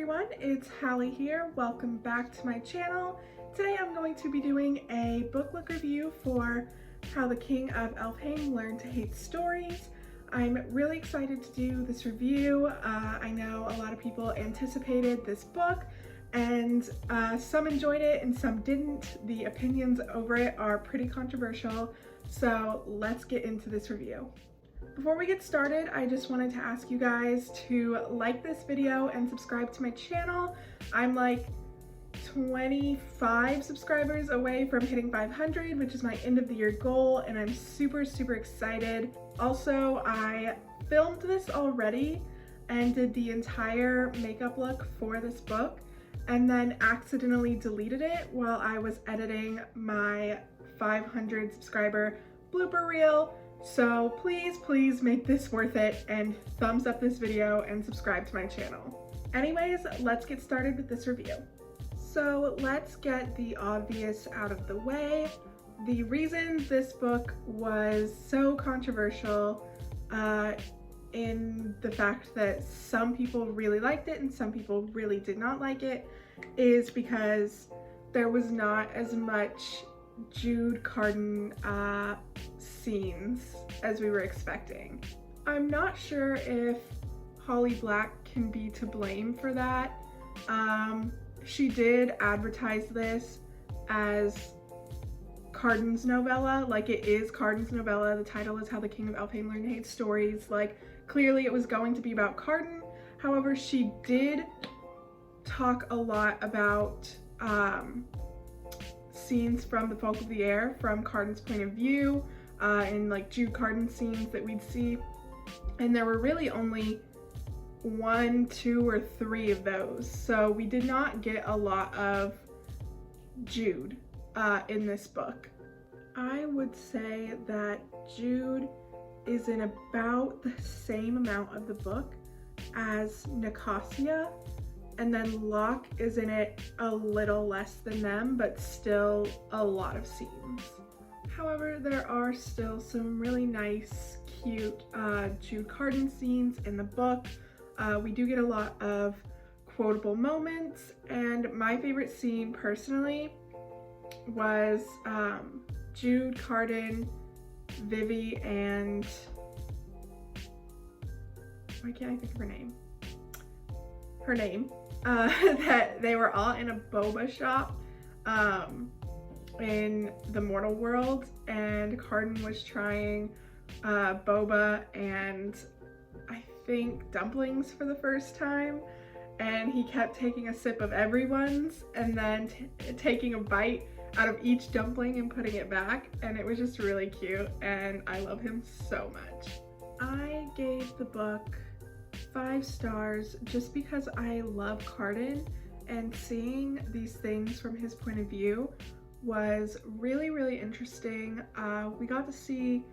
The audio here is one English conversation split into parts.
everyone, it's Hallie here. Welcome back to my channel. Today I'm going to be doing a book look review for How the King of Elfhame Learned to Hate Stories. I'm really excited to do this review. I know a lot of people anticipated this book and some enjoyed it and some didn't. The opinions over it are pretty controversial, so let's get into this review. Before we get started, I just wanted to ask you guys to like this video and subscribe to my channel. I'm like 25 subscribers away from hitting 500, which is my end of the year goal, and I'm super excited. Also, I filmed this already and did the entire makeup look for this book and then accidentally deleted it while I was editing my 500 subscriber blooper reel. So please make this worth it and thumbs up this video and subscribe to my channel. Anyways, let's get started with this review. So let's get the obvious out of the way. The reason this book was so controversial in the fact that some people really liked it and some people really did not like it is because there was not as much Jude Carden scenes as we were expecting. I'm not sure if Holly Black can be to blame for that. She did advertise this as Carden's novella, like it is Carden's novella. The title is How the King of Elfhame Learned to Hate Stories. Like clearly it was going to be about Carden. However, she did talk a lot about scenes from The Folk of the Air from Carden's point of view, and like Jude Carden scenes that we'd see, and there were really only 1, 2, or 3 of those, so we did not get a lot of Jude in this book. I would say that Jude is in about the same amount of the book as Nicosia, and then Locke is in it a little less than them, but still a lot of scenes. However, there are still some really nice, cute Jude Carden scenes in the book. We do get a lot of quotable moments, and my favorite scene personally was Jude Carden, Vivi, and why can't I think of her name? That they were all in a boba shop in the mortal world, and Carden was trying boba and I think dumplings for the first time, and he kept taking a sip of everyone's and then taking a bite out of each dumpling and putting it back, and it was just really cute, and I love him so much. I gave the book 5 stars just because I love Carden, and seeing these things from his point of view was really interesting. We got to see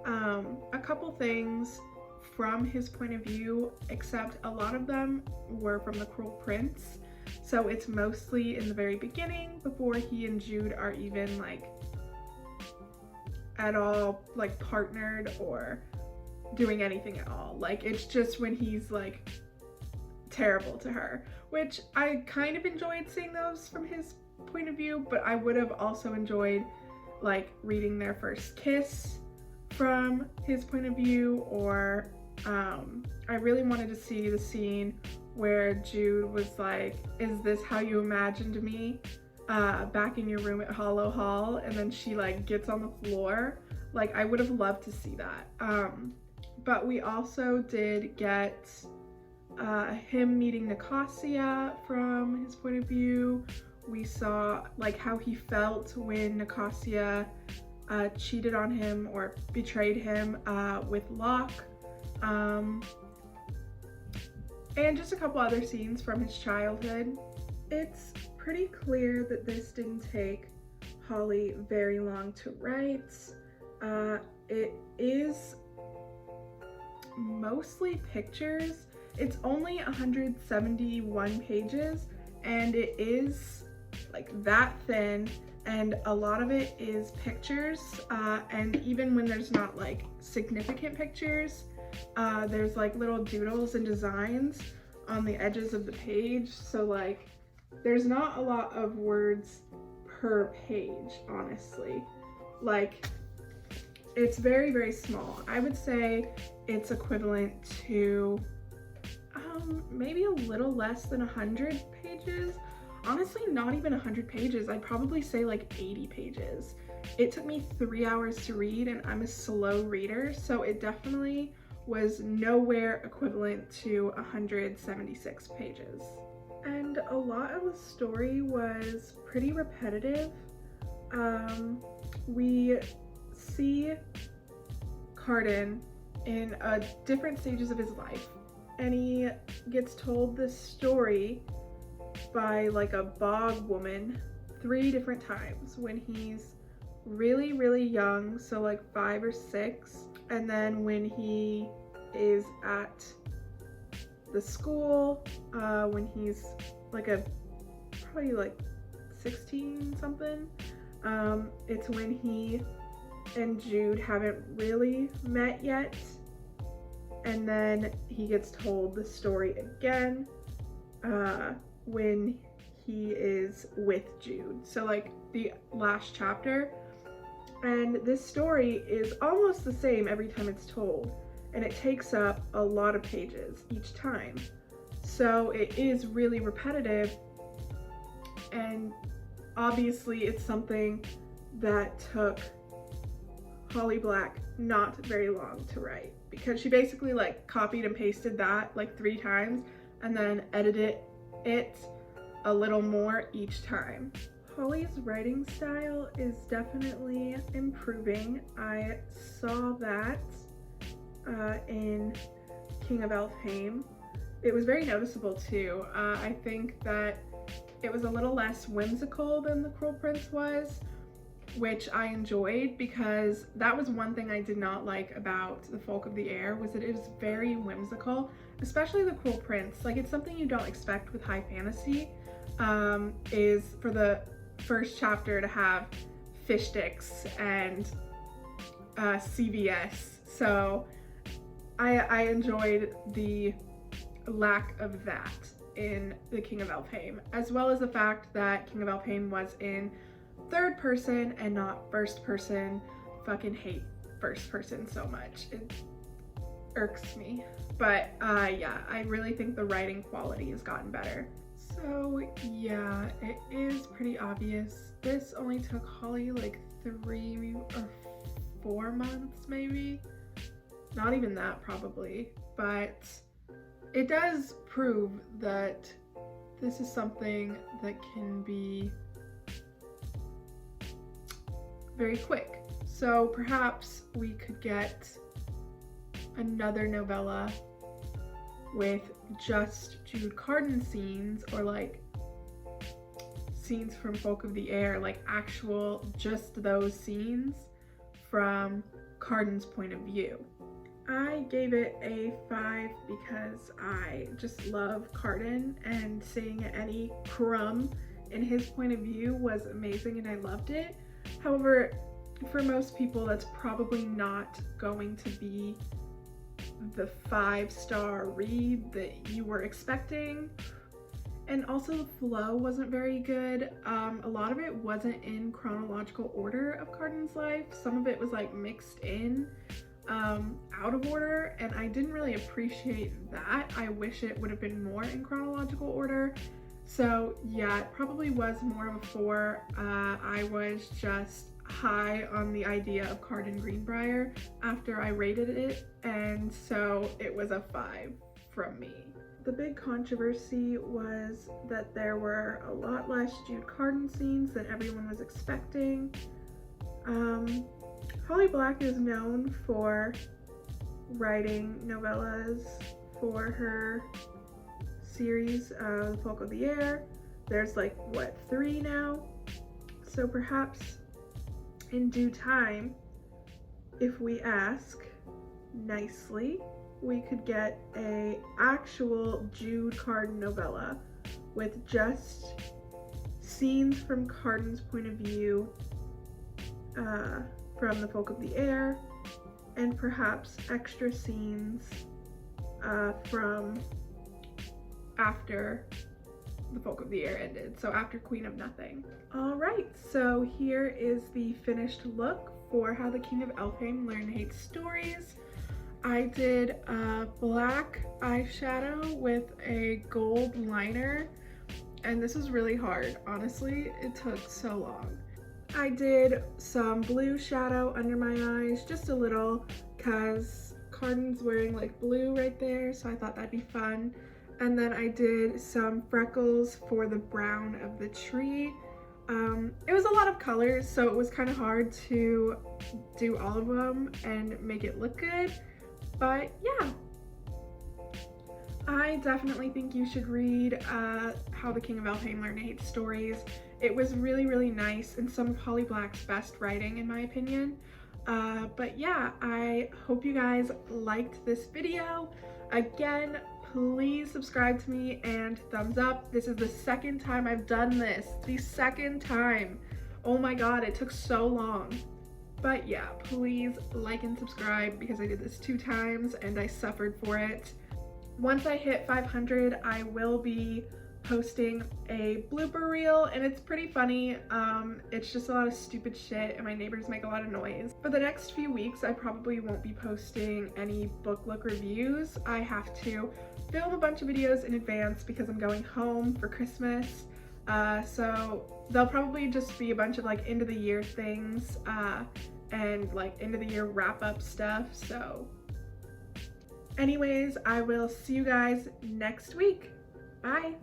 a couple things from his point of view, except a lot of them were from The Cruel Prince, so it's mostly in the very beginning before he and Jude are even like at all like partnered or doing anything at all. Like it's just when he's like terrible to her, which I kind of enjoyed seeing those from his point of view, but I would have also enjoyed like reading their first kiss from his point of view, or I really wanted to see the scene where Jude was like, "Is this how you imagined me back in your room at Hollow Hall?" and then she like gets on the floor. Like I would have loved to see that. But we also did get him meeting Nicosia from his point of view. We saw like how he felt when Nicosia cheated on him or betrayed him with Locke. And just a couple other scenes from his childhood. It's pretty clear that this didn't take Holly very long to write. It is mostly pictures. It's only 171 pages, and it is like that thin, and a lot of it is pictures, and even when there's not like significant pictures, there's like little doodles and designs. on the edges of the page. So like there's not a lot of words per page, honestly. Like it's very, very small. I would say it's equivalent to maybe a little less than 100 pages. Honestly, not even 100 pages. I'd probably say like 80 pages. It took me 3 hours to read, and I'm a slow reader, so it definitely was nowhere equivalent to 176 pages. And a lot of the story was pretty repetitive. We see Cardan in different stages of his life, and he gets told this story by like a bog woman 3 different times, when he's really, really young, so like 5 or 6, and then when he is at the school, when he's like probably like 16 something. It's when he and Jude haven't really met yet, and then he gets told the story again when he is with Jude, so like the last chapter. And this story is almost the same every time it's told, and it takes up a lot of pages each time, so it is really repetitive. And obviously it's something that took Holly Black not very long to write, because she basically like copied and pasted that like 3 times and then edited it a little more each time. Holly's writing style is definitely improving. I saw that in King of Elfhame. It was very noticeable too. I think that it was a little less whimsical than The Cruel Prince was, which I enjoyed, because that was one thing I did not like about The Folk of the Air, was that it was very whimsical, especially The Cruel Prince. Like, it's something you don't expect with high fantasy, is for the first chapter to have fish sticks and CVS. So I enjoyed the lack of that in the King of Elfhame, as well as the fact that King of Elfhame was in 3rd person and not 1st person. Fucking hate 1st person so much. It irks me. But yeah, I really think the writing quality has gotten better. So yeah, it is pretty obvious. This only took Holly like 3 or 4 months maybe. Not even that probably, but it does prove that this is something that can be very quick. So perhaps we could get another novella with just Jude Cardan scenes, or like scenes from Folk of the Air, like actual just those scenes from Cardan's point of view. I gave it a 5 because I just love Cardan, and seeing any crumb in his point of view was amazing and I loved it. However, for most people that's probably not going to be the 5-star read that you were expecting. And also the flow wasn't very good. A lot of it wasn't in chronological order of Cardan's life. Some of it was like mixed in out of order, and I didn't really appreciate that. I wish it would have been more in chronological order. So yeah, it probably was more of a 4. I was just high on the idea of Cardan Greenbrier after I rated it, and so it was a 5 from me. The big controversy was that there were a lot less Jude Cardan scenes than everyone was expecting. Holly Black is known for writing novellas for her series, The Folk of the Air. There's like, what, 3 now? So perhaps in due time, if we ask nicely, we could get a actual Jude Cardan novella with just scenes from Cardan's point of view from The Folk of the Air, and perhaps extra scenes from after the Folk of the Air ended, so after Queen of Nothing. All right, so here is the finished look for How the King of Elfhame Learned to Hate Stories. I did a black eyeshadow with a gold liner, and this was really hard. Honestly, it took so long. I did some blue shadow under my eyes, just a little, because Cardin's wearing like blue right there, so I thought that'd be fun. And then I did some freckles for the brown of the tree. It was a lot of colors, so it was kind of hard to do all of them and make it look good. But yeah, I definitely think you should read How the King of Elfhame Learned to Hate Stories. It was really, really nice and some of Holly Black's best writing in my opinion. But yeah, I hope you guys liked this video. Again, please subscribe to me and thumbs up. This is the second time I've done this. The second time. Oh my god, it took so long. But yeah, please like and subscribe because I did this 2 times and I suffered for it. Once I hit 500, I will be posting a blooper reel, and it's pretty funny. It's just a lot of stupid shit and my neighbors make a lot of noise. For the next few weeks, I probably won't be posting any book look reviews. I have to film a bunch of videos in advance because I'm going home for Christmas. So they'll probably just be a bunch of like end of the year things and like end of the year wrap up stuff. So anyways, I will see you guys next week. Bye.